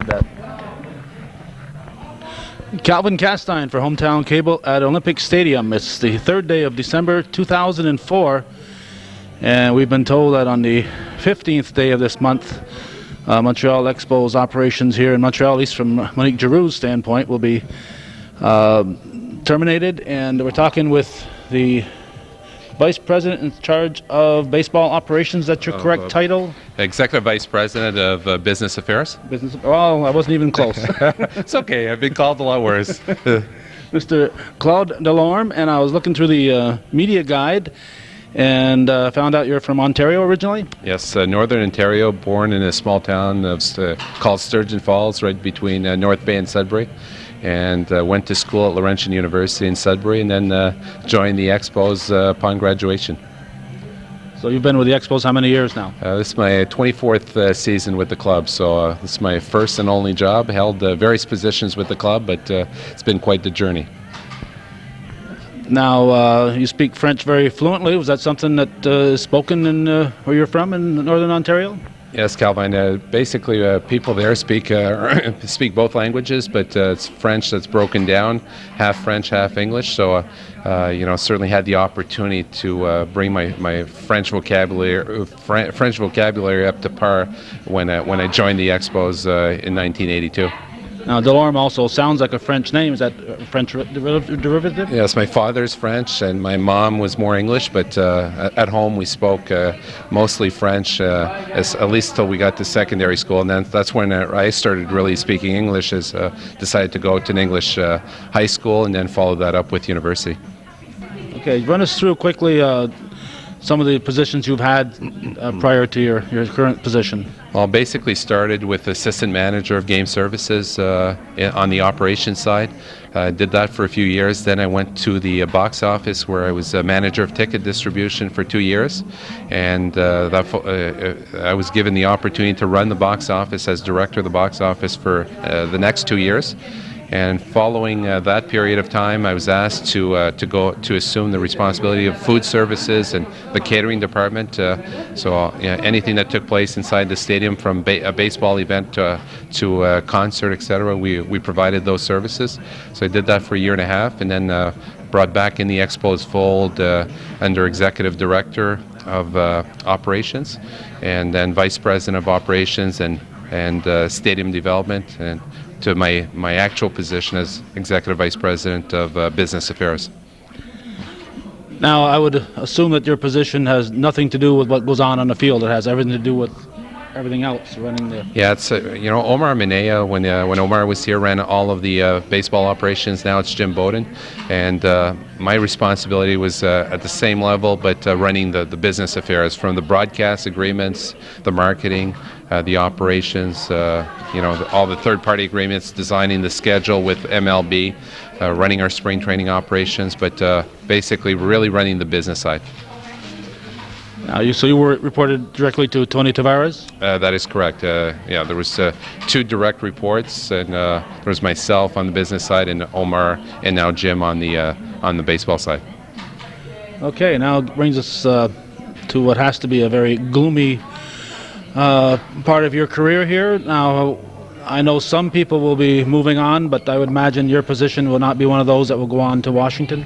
that. Calvin Castine for Hometown Cable at Olympic Stadium. It's the 3rd day of December 2004, and we've been told that on the 15th day of this month, Montreal Expos operations here in Montreal, at least from Monique Giroux's standpoint, will be terminated. And we're talking with the Vice President in charge of baseball operations. That's your correct title? Executive Vice President of Business Affairs. Well, I wasn't even close. It's okay. I've been called a lot worse. Mr. Claude Delorme, and I was looking through the media guide and found out you're from Ontario originally? Yes, Northern Ontario, born in a small town called Sturgeon Falls, right between North Bay and Sudbury. And went to school at Laurentian University in Sudbury, and then joined the Expos upon graduation. So you've been with the Expos how many years now? This is my 24th season with the club, so this is my first and only job. Held various positions with the club, but it's been quite the journey. Now, you speak French very fluently. Was that something that is spoken in where you're from in Northern Ontario? Yes, Calvin. Basically, people there speak both languages, but it's French that's broken down, half French, half English. So, certainly had the opportunity to bring my French vocabulary up to par when I joined the Expos in 1982. Now, Delorme also sounds like a French name. Is that a French derivative? Yes, my father's French and my mom was more English, but at home we spoke mostly French, at least till we got to secondary school. And then that's when I started really speaking English, decided to go to an English high school and then follow that up with university. Okay, run us through quickly some of the positions you've had prior to your current position. Well, basically started with assistant manager of game services on the operations side. Did that for a few years. Then I went to the box office where I was a manager of ticket distribution for 2 years. And I was given the opportunity to run the box office as director of the box office for the next 2 years. And following that period of time, I was asked to go to assume the responsibility of food services and the catering department. So anything that took place inside the stadium, from a baseball event to a concert, etc., we provided those services. So I did that for a year and a half, and then brought back in the Expos fold under executive director of operations, and then vice president of operations and stadium development, and to my actual position as Executive Vice President of Business Affairs. Now, I would assume that your position has nothing to do with what goes on the field. It has everything to do with everything else running the... Yeah, it's Omar Minea, when Omar was here, ran all of the baseball operations. Now it's Jim Bowden, and my responsibility was at the same level, but running the business affairs, from the broadcast agreements, the marketing, the operations, all the third-party agreements, designing the schedule with MLB, running our spring training operations, but basically really running the business side. So you were reported directly to Tony Tavares? That is correct. There was 2 direct reports, and there was myself on the business side, and Omar, and now Jim on the baseball side. Okay, now it brings us to what has to be a very gloomy part of your career here. Now, I know some people will be moving on, but I would imagine your position will not be one of those that will go on to Washington.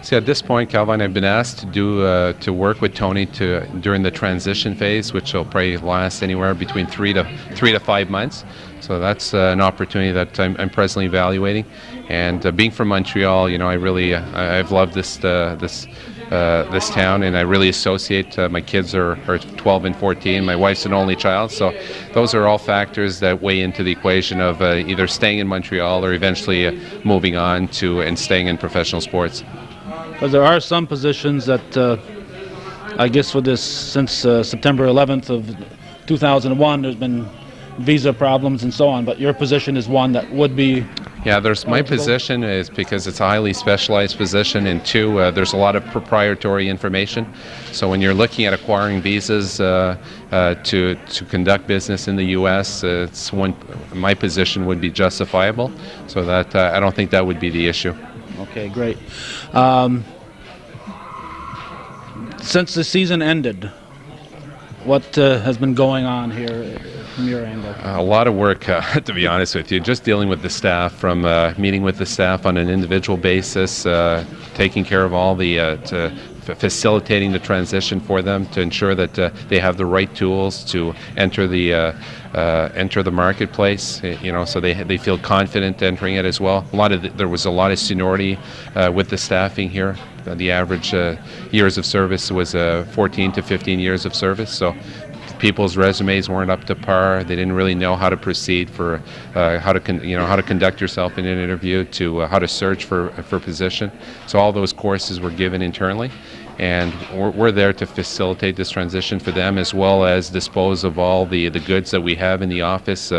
See, at this point, Calvin, I've been asked to work with Tony during the transition phase, which will probably last anywhere between 3 to 5 months. So that's an opportunity that I'm presently evaluating. And being from Montreal, I've loved this town, and I really associate. My kids are 12 and 14. My wife's an only child, so those are all factors that weigh into the equation of either staying in Montreal or eventually moving on and staying in professional sports. Because there are some positions that, I guess, for this since September 11th of 2001, there's been visa problems and so on. But your position is one that would be. Yeah, my position is because it's a highly specialized position, and 2, there's a lot of proprietary information. So when you're looking at acquiring visas to conduct business in the U.S., my position would be justifiable. So that I don't think that would be the issue. Okay, great. Since the season ended, what has been going on here? from your angle? A lot of work, to be honest with you. Just dealing with the staff, from meeting with the staff on an individual basis, taking care of all the facilitating the transition for them to ensure that they have the right tools to enter the marketplace. So they feel confident entering it as well. There was a lot of seniority with the staffing here. The average years of service was 14 to 15 years of service. So people's resumes weren't up to par. They didn't really know how to proceed for how to conduct yourself in an interview, to how to search for position. So all those courses were given internally, and we're there to facilitate this transition for them, as well as dispose of all the goods that we have in the office.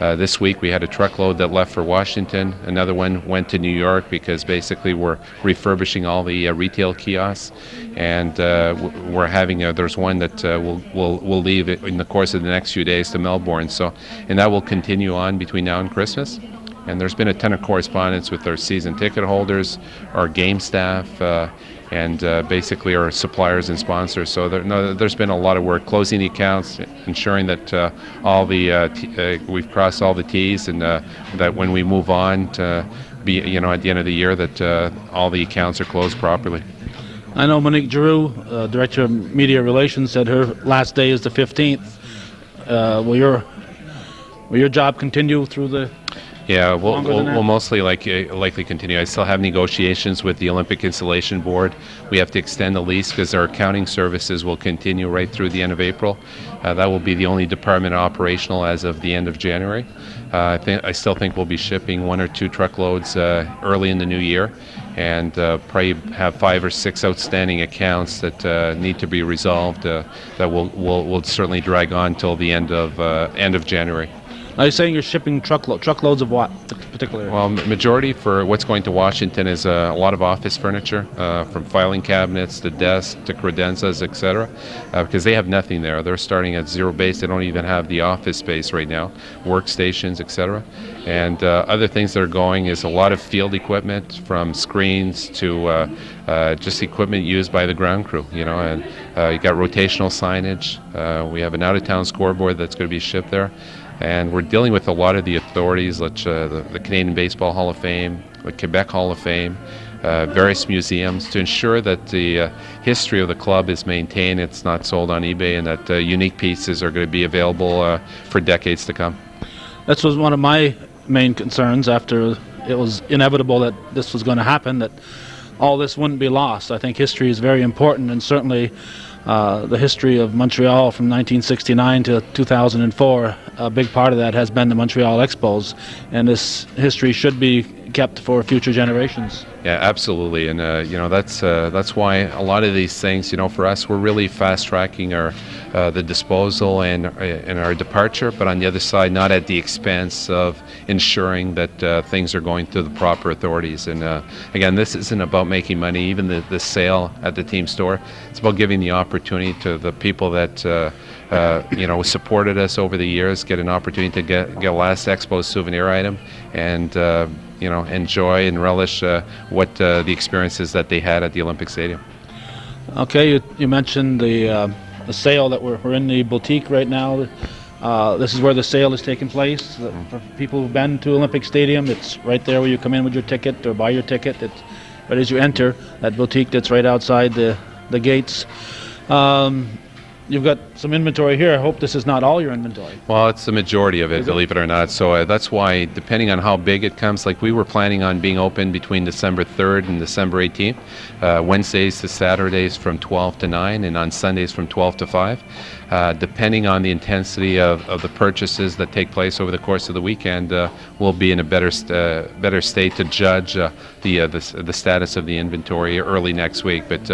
This week we had a truckload that left for Washington. Another one went to New York because basically we're refurbishing all the retail kiosks, and we're having there's one that will leave in the course of the next few days to Melbourne. And that will continue on between now and Christmas. And there's been a ton of correspondence with our season ticket holders, our game staff, and basically our suppliers and sponsors. So there's been a lot of work closing the accounts, ensuring that we've crossed all the T's, and that when we move on to be, at the end of the year, that all the accounts are closed properly. I know Monique Giroux, Director of Media Relations, said her last day is the 15th. Will your job continue through the... Yeah, we'll mostly likely continue. I still have negotiations with the Olympic Installation Board. We have to extend the lease because our accounting services will continue right through the end of April. That will be the only department operational as of the end of January. I still think we'll be shipping 1 or 2 truckloads early in the new year, and probably have 5 or 6 outstanding accounts that need to be resolved. That will certainly drag on till the end of January. Are you saying you're shipping truckloads of what, particularly? Well, majority for what's going to Washington is a lot of office furniture, from filing cabinets to desks to credenzas, etc., because they have nothing there. They're starting at zero base. They don't even have the office space right now, workstations, etc. And other things that are going is a lot of field equipment, from screens to just equipment used by the ground crew, and you got rotational signage. We have an out-of-town scoreboard that's going to be shipped there. And we're dealing with a lot of the authorities, like the Canadian Baseball Hall of Fame, the Quebec Hall of Fame, various museums, to ensure that the history of the club is maintained, it's not sold on eBay, and that unique pieces are going to be available for decades to come. This was one of my main concerns after it was inevitable that this was going to happen, that all this wouldn't be lost. I think history is very important, and certainly the history of Montreal from 1969 to 2004, a big part of that has been the Montreal Expos, and this history should be kept for future generations. Yeah, absolutely, and that's why a lot of these things, for us, we're really fast-tracking our the disposal and our departure, but on the other side, not at the expense of ensuring that things are going to the proper authorities. And again, this isn't about making money. Even the sale at the team store, it's about giving the opportunity to the people that supported us over the years, get an opportunity to get a last Expos souvenir item, and enjoy and relish what the experiences that they had at the Olympic Stadium. Okay, you mentioned the sale that we're in the boutique right now. This is where the sale is taking place. For people who've been to Olympic Stadium, it's right there where you come in with your ticket or buy your ticket. It's right as you enter that boutique that's right outside the gates. You've got some inventory here. I hope this is not all your inventory. Well, it's the majority of it, believe it or not. So that's why, depending on how big it comes, like we were planning on being open between December 3rd and December 18th, Wednesdays to Saturdays from 12 to 9, and on Sundays from 12 to 5. Depending on the intensity of the purchases that take place over the course of the weekend, we'll be in a better state to judge the status of the inventory early next week. But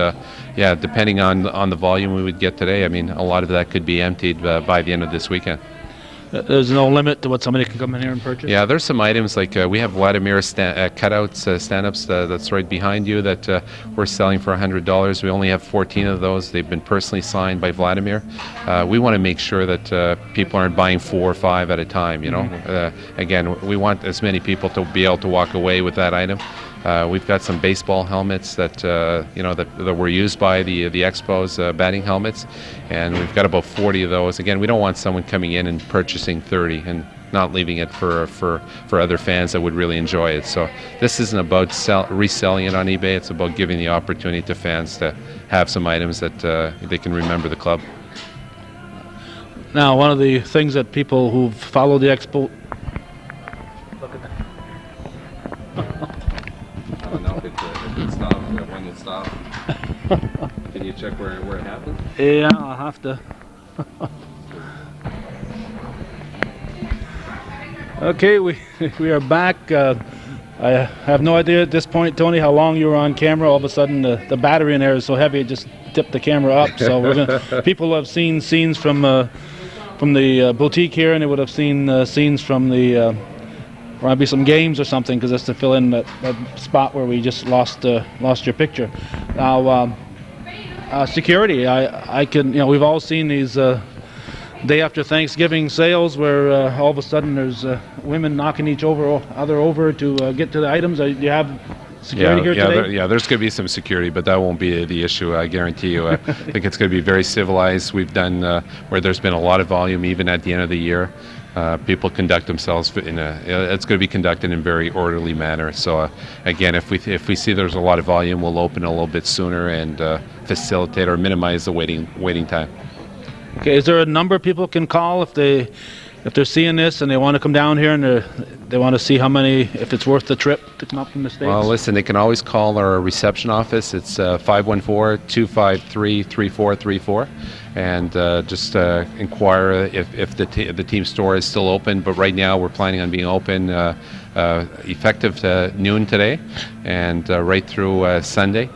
yeah, depending on the volume we would get today, I mean, a lot of that could be emptied by the end of this weekend. There's no limit to what somebody can come in here and purchase? Yeah, there's some items like we have Vladimir cutouts, stand-ups that's right behind you that we're selling for $100. We only have 14 of those. They've been personally signed by Vladimir. We want to make sure that people aren't buying 4 or 5 at a time, Again, we want as many people to be able to walk away with that item. We've got some baseball helmets that that were used by the Expos, batting helmets, and we've got about 40 of those. Again, we don't want someone coming in and purchasing 30 and not leaving it for other fans that would really enjoy it. So this isn't about reselling it on eBay. It's about giving the opportunity to fans to have some items that they can remember the club. Now, one of the things that people who follow the Expo... Look at that. I don't know if it stopped, when it stopped. Can you check where it happened? Yeah, I'll have to. Okay, we are back. I have no idea at this point, Tony, how long you were on camera. All of a sudden, the battery in there is so heavy it just tipped the camera up. So people have seen scenes from the boutique here, and they would have seen scenes from the maybe some games or something, because that's to fill in that spot where we just lost your picture. Now, security. I can, we've all seen these day after Thanksgiving sales where all of a sudden there's women knocking each other over to get to the items. Do you have security here today? There's going to be some security, but that won't be the issue, I guarantee you. I think it's going to be very civilized. We've done where there's been a lot of volume even at the end of the year. People conduct themselves it's going to be conducted in a very orderly manner. So again, if we see there's a lot of volume, we'll open a little bit sooner and facilitate or minimize the waiting time. Okay, is there a number people can call if they're seeing this and they want to come down here and they want to see if it's worth the trip to come up from the States? Well, listen, they can always call our reception office. It's 514-253-3434, and just inquire if the team store is still open. But right now we're planning on being open effective to noon today, and right through Sunday,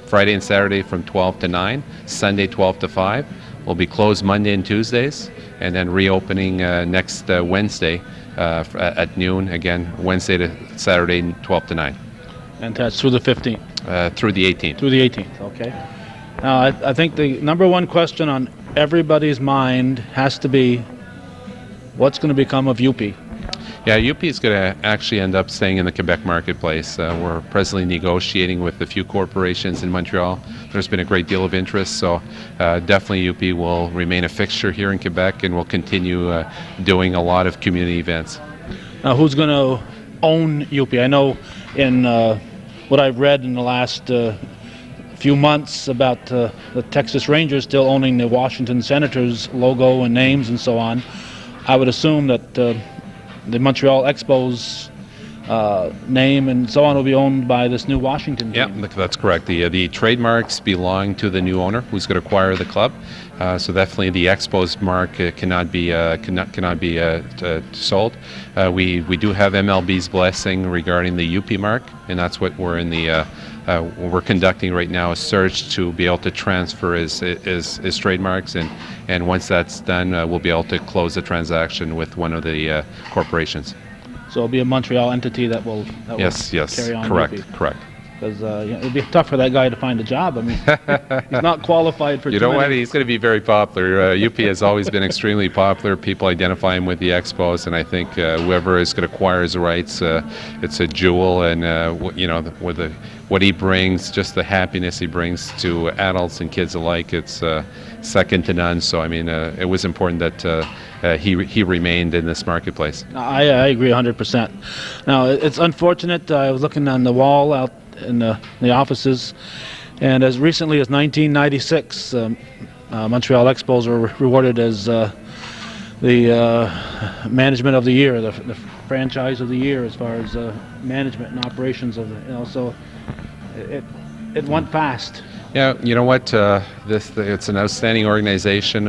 Friday and Saturday from 12 to 9, Sunday 12 to 5. We'll be closed Monday and Tuesdays, and then reopening next Wednesday at noon, again, Wednesday to Saturday, 12 to 9. And that's through the 15th? Through the 18th. Through the 18th, okay. Now, I think the number one question on everybody's mind has to be, what's going to become of UP? Yeah, UP is going to actually end up staying in the Quebec marketplace. We're presently negotiating with a few corporations in Montreal. There's been a great deal of interest, so definitely UP will remain a fixture here in Quebec, and will continue doing a lot of community events. Now, who's going to own UP? I know in what I've read in the last few months about the Texas Rangers still owning the Washington Senators logo and names and so on. I would assume that the Montreal Expos name and so on will be owned by this new Washington team. Yeah, that's correct. The trademarks belong to the new owner who's going to acquire the club. So definitely the Expos mark cannot be sold. We do have MLB's blessing regarding the UP mark, and that's what we're in the we're conducting right now, a search to be able to transfer his trademarks, and once that's done, we'll be able to close the transaction with one of the corporations. So it'll be a Montreal entity that will yes, carry on. Correct. Because it'd be tough for that guy to find a job. I mean, he's not qualified for. You know what? He's going to be very popular. UP has always been extremely popular. People identify him with the Expos, and I think whoever is going to acquire his rights, it's a jewel. And what he brings, just the happiness he brings to adults and kids alike, it's second to none. So I mean, it was important that he remained in this marketplace. I agree 100%. Now, it's unfortunate. I was looking on the wall out in the offices, and as recently as 1996, Montreal Expos were rewarded as the management of the year, the franchise of the year, as far as management and operations of so it went fast. Yeah, you know what? It's an outstanding organization.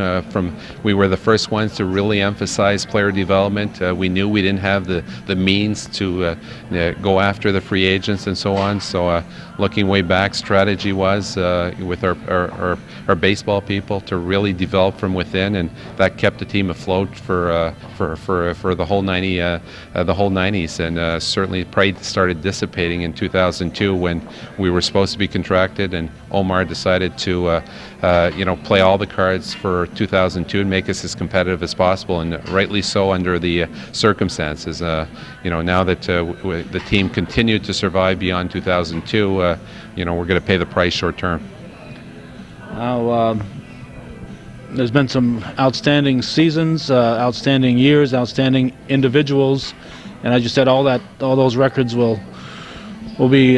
We were the first ones to really emphasize player development. We knew we didn't have the means to go after the free agents and so on. So, looking way back, strategy was with our baseball people to really develop from within, and that kept the team afloat for the whole 90s. And certainly, pride started dissipating in 2002 when we were supposed to be contracted, and Omar decided to play all the cards for 2002 and make us as competitive as possible, and rightly so under the circumstances. Now that the team continued to survive beyond 2002, we're going to pay the price short term. Now, there's been some outstanding seasons, outstanding years, outstanding individuals, and as you said, all those records will be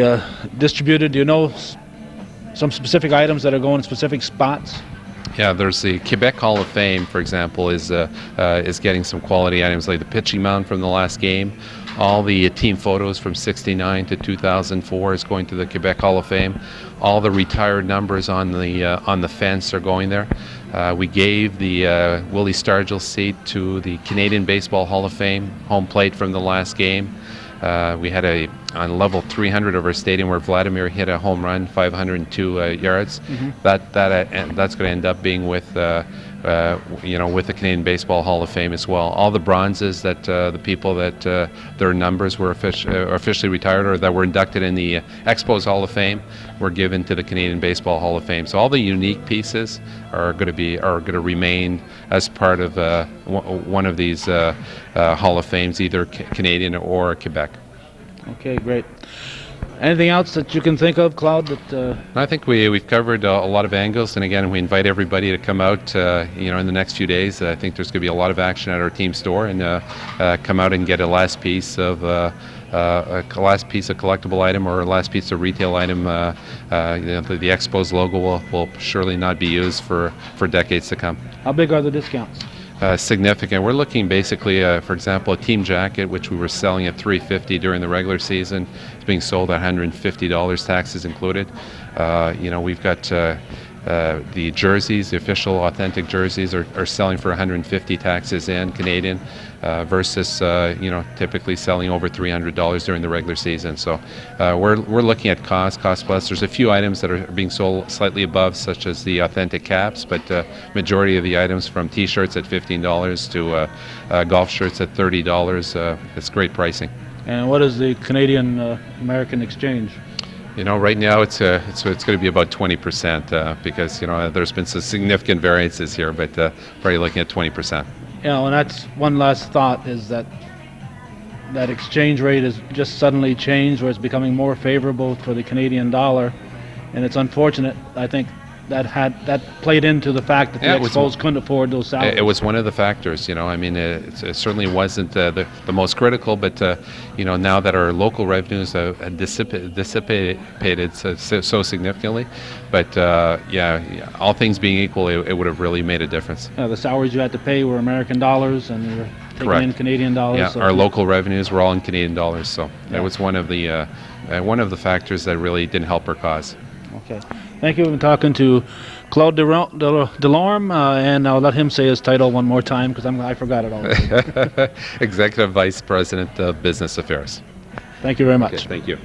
distributed. Do you know some specific items that are going in specific spots? Yeah, there's the Quebec Hall of Fame, for example, is getting some quality items like the pitching mound from the last game. All the team photos from '69 to 2004 is going to the Quebec Hall of Fame. All the retired numbers on the fence are going there. We gave the Willie Stargell seat to the Canadian Baseball Hall of Fame, home plate from the last game. We had on level 300 of our stadium where Vladimir hit a home run, 502 yards. Mm-hmm. That's going to end up being with with the Canadian Baseball Hall of Fame as well. All the bronzes that the people that their numbers were officially retired or that were inducted in the Expos Hall of Fame were given to the Canadian Baseball Hall of Fame. So all the unique pieces are going to remain as part of one of these Hall of Fames, either Canadian or Quebec. Okay, great. Anything else that you can think of, Claude? I think we've covered a lot of angles, and again, we invite everybody to come out. In the next few days, I think there's going to be a lot of action at our team store, and come out and get a last piece of collectible item or a last piece of retail item. The Expos logo will surely not be used for decades to come. How big are the discounts? Significant. We're looking basically, for example, a team jacket, which we were selling at $350 during the regular season, is being sold at $150, taxes included. We've got the jerseys, the official authentic jerseys are selling for $150 taxes in Canadian, versus typically selling over $300 during the regular season. So we're looking at cost plus. There's a few items that are being sold slightly above, such as the authentic caps, but majority of the items from T-shirts at $15 to golf shirts at $30. It's great pricing. And what is the Canadian American exchange? Right now it's going to be about 20%, because there's been some significant variances here, but probably looking at 20%. And that's one last thought, is that exchange rate has just suddenly changed, where it's becoming more favorable for the Canadian dollar, and it's unfortunate. I think that played into the fact that the Expos couldn't afford those salaries. It was one of the factors. It certainly wasn't the most critical, but now that our local revenues have dissipated so significantly, but all things being equal, it would have really made a difference. The salaries you had to pay were American dollars, and you were taking Correct. in Canadian dollars. Yeah, so our local revenues were all in Canadian dollars, so that was one of the factors that really didn't help our cause. Okay. Thank you. We've been talking to Claude Delorme, and I'll let him say his title one more time, because I forgot it already. Executive Vice President of Business Affairs. Thank you very much. Okay, thank you.